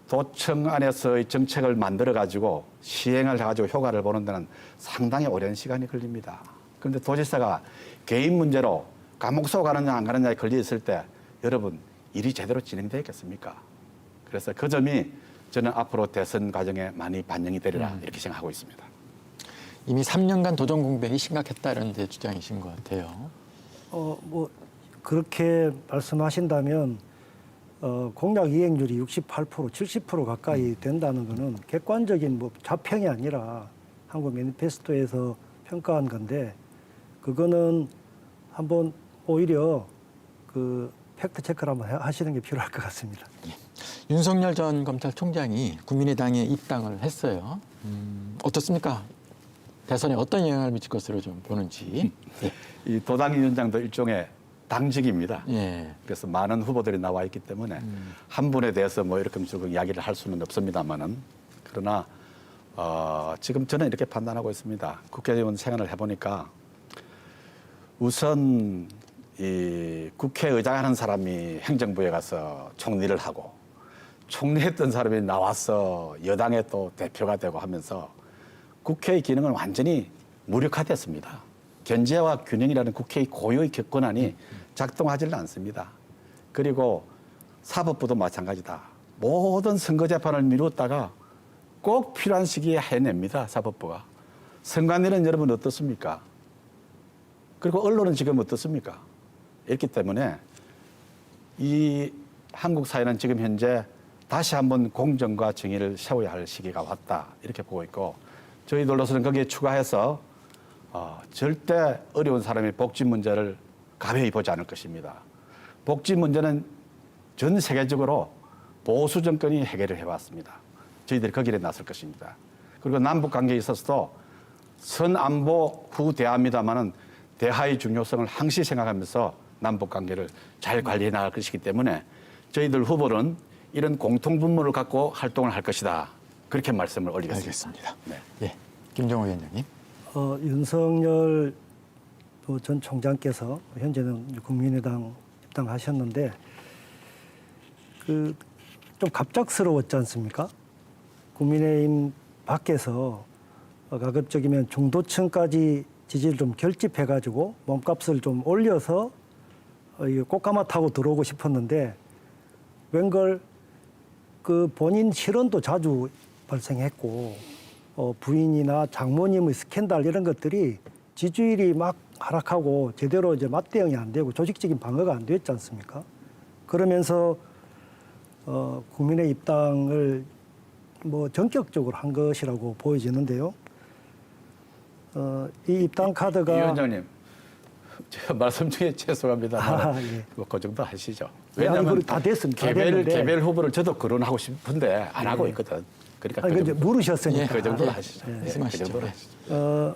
도청 안에서의 정책을 만들어 가지고 시행을 해가지고 효과를 보는 데는 상당히 오랜 시간이 걸립니다. 그런데 도지사가 개인 문제로 감옥소 가느냐 안 가느냐에 걸려 있을 때 여러분 일이 제대로 진행되겠습니까? 그래서 그 점이 저는 앞으로 대선 과정에 많이 반영이 되리라 이렇게 생각하고 있습니다. 이미 3년간 도정 공백이 심각했다는 이제 주장이신 것 같아요. 뭐 그렇게 말씀하신다면 공약 이행률이 68%, 70% 가까이 된다는 것은 객관적인 뭐 자평이 아니라 한국 매니페스토에서 평가한 건데 그거는 한번 오히려 그 팩트 체크를 한번 하시는 게 필요할 것 같습니다. 윤석열 전 검찰총장이 국민의당에 입당을 했어요. 어떻습니까? 대선에 어떤 영향을 미칠 것으로 좀 보는지. 이 도당위원장도 일종의 당직입니다. 예. 그래서 많은 후보들이 나와 있기 때문에 한 분에 대해서 뭐 이렇게 이야기를 할 수는 없습니다만은 그러나 지금 저는 이렇게 판단하고 있습니다. 국회의원 생활을 해보니까 우선 이 국회의장 하는 사람이 행정부에 가서 총리를 하고 총리했던 사람이 나와서 여당의 또 대표가 되고 하면서 국회의 기능은 완전히 무력화됐습니다. 견제와 균형이라는 국회의 고유의 권한이 작동하지는 않습니다. 그리고 사법부도 마찬가지다. 모든 선거재판을 미뤘다가 꼭 필요한 시기에 해냅니다. 사법부가. 선관위는 여러분 어떻습니까? 그리고 언론은 지금 어떻습니까? 이렇기 때문에 이 한국 사회는 지금 현재 다시 한번 공정과 정의를 세워야 할 시기가 왔다. 이렇게 보고 있고 저희들로서는 거기에 추가해서 절대 어려운 사람의 복지 문제를 가벼이 보지 않을 것입니다. 복지 문제는 전 세계적으로 보수 정권이 해결을 해왔습니다. 저희들이 거기에 나설 것입니다. 그리고 남북 관계에 있어서도 선안보 후 대화입니다마는 대화의 중요성을 항시 생각하면서 남북 관계를 잘 관리해 나갈 것이기 때문에 저희들 후보는 이런 공통분모를 갖고 활동을 할 것이다. 그렇게 말씀을 올리겠습니다. 알겠습니다. 네. 예, 김정호 위원장님. 윤석열 전 총장께서 현재는 국민의당 입당하셨는데 그 좀 갑작스러웠지 않습니까? 국민의힘 밖에서 가급적이면 중도층까지 지지를 좀 결집해가지고 몸값을 좀 올려서 꽃가마 타고 들어오고 싶었는데 웬걸 그 본인 실언도 자주 발생했고 부인이나 장모님의 스캔들 이런 것들이 지지율이 막 하락하고 제대로 이제 맞대응이 안 되고 조직적인 방어가 안 됐지 않습니까? 그러면서 국민의 입당을 뭐 전격적으로 한 것이라고 보여지는데요. 이 입당 카드가 위원장님, 제가 말씀 중에 죄송합니다. 예. 그 정도 하시죠. 아니, 왜냐하면 다 됐습니다. 다 됐는데. 개별 후보를 저도 거론하고 싶은데 안 하고 있거든. 그러니까 아니, 그 이제 정도, 물으셨으니까. 그 정도로 하시죠. 예. 그 말씀하시죠. 정도로 예. 하시죠.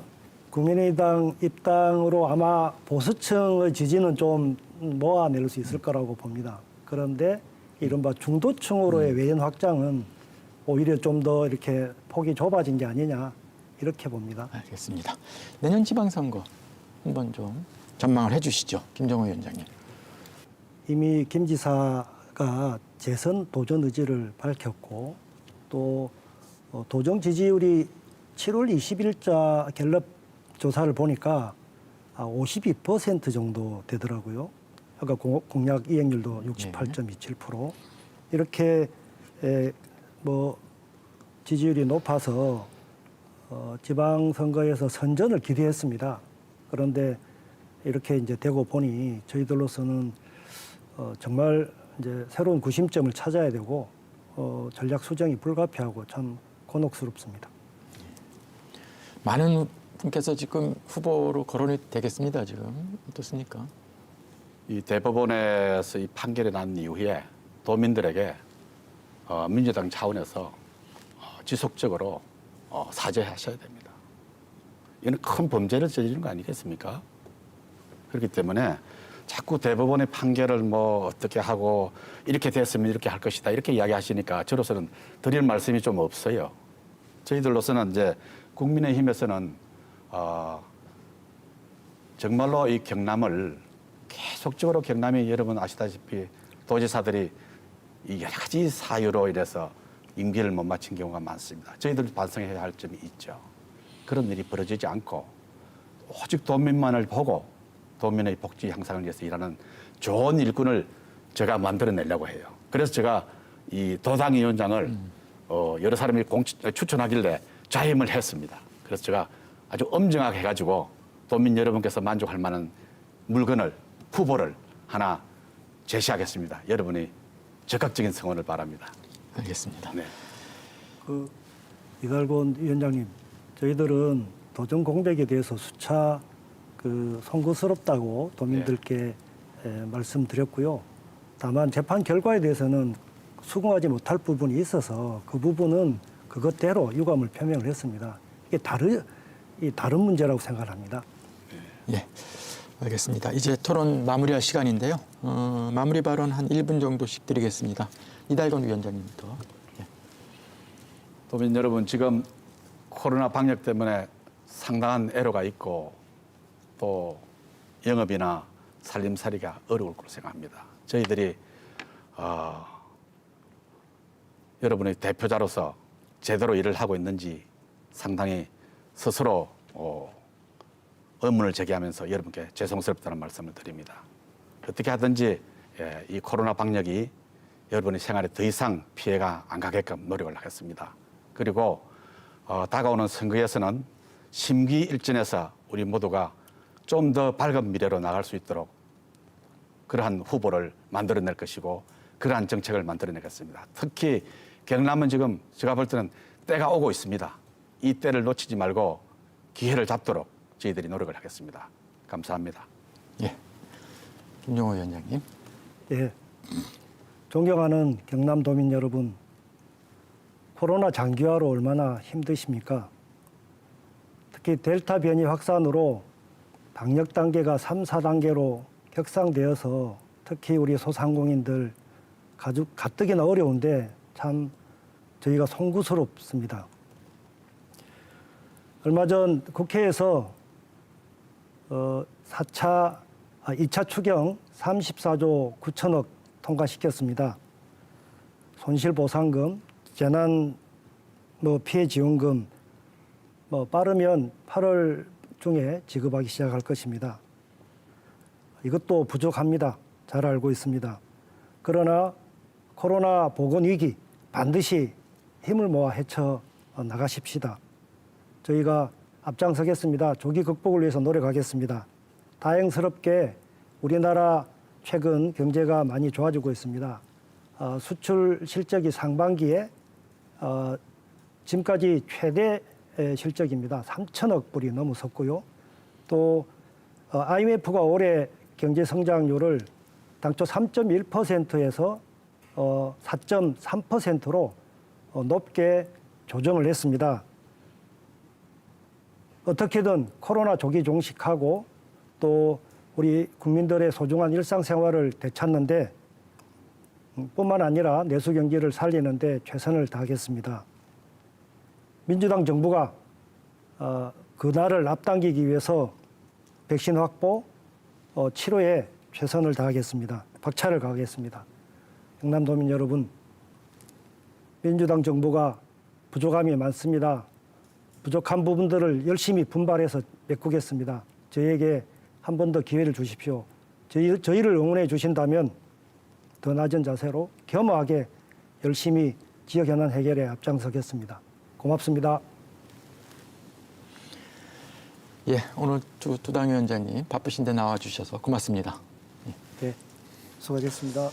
국민의당 입당으로 아마 보수층의 지지는 좀 모아낼 수 있을 거라고 봅니다. 그런데 이른바 중도층으로의 외연 확장은 오히려 좀 더 이렇게 폭이 좁아진 게 아니냐 이렇게 봅니다. 알겠습니다. 내년 지방선거 한번 좀 전망을 해주시죠, 김정호 위원장님. 이미 김 지사가 재선 도전 의지를 밝혔고 또 도정 지지율이 7월 20일자 갤럽 조사를 보니까 52% 정도 되더라고요. 아까 공약 이행률도 68.27%. 이렇게 뭐 지지율이 높아서 지방선거에서 선전을 기대했습니다. 그런데 이렇게 이제 되고 보니 저희들로서는 정말 이제 새로운 구심점을 찾아야 되고 전략 수정이 불가피하고 참 곤혹스럽습니다. 많은 분께서 지금 후보로 거론이 되겠습니다. 지금 어떻습니까? 이 대법원에서 이 판결이 난 이후에 도민들에게 민주당 차원에서 지속적으로 사죄하셔야 됩니다. 이는 큰 범죄를 저지른 거 아니겠습니까? 그렇기 때문에 자꾸 대법원의 판결을 뭐 어떻게 하고 이렇게 됐으면 이렇게 할 것이다 이렇게 이야기하시니까 저로서는 드릴 말씀이 좀 없어요. 저희들로서는 이제 국민의힘에서는 정말로 이 경남을 계속적으로 경남이 여러분 아시다시피 도지사들이 이 여러 가지 사유로 인해서 임기를 못 마친 경우가 많습니다. 저희들 반성해야 할 점이 있죠. 그런 일이 벌어지지 않고 오직 도민만을 보고 도민의 복지 향상을 위해서 일하는 좋은 일꾼을 제가 만들어내려고 해요. 그래서 제가 이 도당위원장을 여러 사람이 추천하길래 자임을 했습니다. 그래서 제가 아주 엄정하게 해가지고 도민 여러분께서 만족할 만한 물건을 후보를 하나 제시하겠습니다. 여러분이 적극적인 성원을 바랍니다. 알겠습니다. 네. 이달곤 위원장님, 저희들은 도정 공백에 대해서 수차 송구스럽다고 도민들께 말씀드렸고요. 다만 재판 결과에 대해서는 수긍하지 못할 부분이 있어서 그 부분은 그것대로 유감을 표명을 했습니다. 이게 다른 문제라고 생각합니다. 예, 알겠습니다. 이제 토론 마무리할 시간인데요. 마무리 발언 한 1분 정도씩 드리겠습니다. 이달건 위원장님부터. 예. 도민 여러분, 지금 코로나 방역 때문에 상당한 애로가 있고 또 영업이나 살림살이가 어려울 거로 생각합니다. 저희들이 여러분의 대표자로서 제대로 일을 하고 있는지 상당히 스스로 의문을 제기하면서 여러분께 죄송스럽다는 말씀을 드립니다. 어떻게 하든지 이 코로나 방역이 여러분의 생활에 더 이상 피해가 안 가게끔 노력을 하겠습니다. 그리고 다가오는 선거에서는 심기일전해서 우리 모두가 좀 더 밝은 미래로 나갈 수 있도록 그러한 후보를 만들어낼 것이고 그러한 정책을 만들어내겠습니다. 특히 경남은 지금 제가 볼 때는 때가 오고 있습니다. 이 때를 놓치지 말고 기회를 잡도록 저희들이 노력을 하겠습니다. 감사합니다. 예. 김정호 위원장님. 예. 존경하는 경남도민 여러분, 코로나 장기화로 얼마나 힘드십니까? 특히 델타 변이 확산으로 방역 단계가 3, 4단계로 격상되어서 특히 우리 소상공인들 가뜩이나 어려운데 참 저희가 송구스럽습니다. 얼마 전 국회에서 2차 추경 34조 9천억 통과시켰습니다. 손실보상금, 재난 피해 지원금 빠르면 8월 중에 지급하기 시작할 것입니다. 이것도 부족합니다. 잘 알고 있습니다. 그러나 코로나 보건위기 반드시 힘을 모아 헤쳐 나가십시다. 저희가 앞장서겠습니다. 조기 극복을 위해서 노력하겠습니다. 다행스럽게 우리나라 최근 경제가 많이 좋아지고 있습니다. 수출 실적이 상반기에 지금까지 최대 실적입니다. 3천억 불이 넘어섰고요. 또 IMF가 올해 경제 성장률을 당초 3.1%에서 4.3%로 높게 조정을 했습니다. 어떻게든 코로나 조기 종식하고 또 우리 국민들의 소중한 일상생활을 되찾는데 뿐만 아니라 내수 경기를 살리는데 최선을 다하겠습니다. 민주당 정부가 그날을 앞당기기 위해서 백신 확보, 치료에 최선을 다하겠습니다. 박차를 가하겠습니다. 경남도민 여러분, 민주당 정부가 부족함이 많습니다. 부족한 부분들을 열심히 분발해서 메꾸겠습니다. 저희에게 한 번 더 기회를 주십시오. 저희를 응원해 주신다면 더 낮은 자세로 겸허하게 열심히 지역 현안 해결에 앞장서겠습니다. 고맙습니다. 예, 오늘 두 당위원장님 바쁘신데 나와주셔서 고맙습니다. 네, 수고하셨습니다.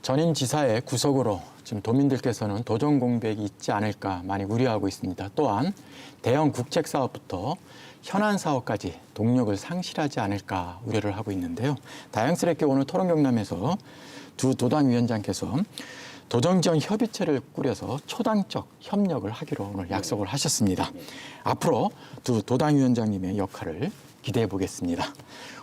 전임 지사의 구속으로 지금 도민들께서는 도정 공백이 있지 않을까 많이 우려하고 있습니다. 또한 대형 국책 사업부터 현안 사업까지 동력을 상실하지 않을까 우려를 하고 있는데요. 다양스럽게 오늘 토론경남에서 두 도당위원장께서 도정지원 협의체를 꾸려서 초당적 협력을 하기로 오늘 약속을 하셨습니다. 앞으로 두 도당위원장님의 역할을 기대해 보겠습니다.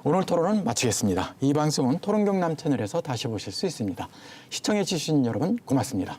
오늘 토론은 마치겠습니다. 이 방송은 토론경남 채널에서 다시 보실 수 있습니다. 시청해 주신 여러분 고맙습니다.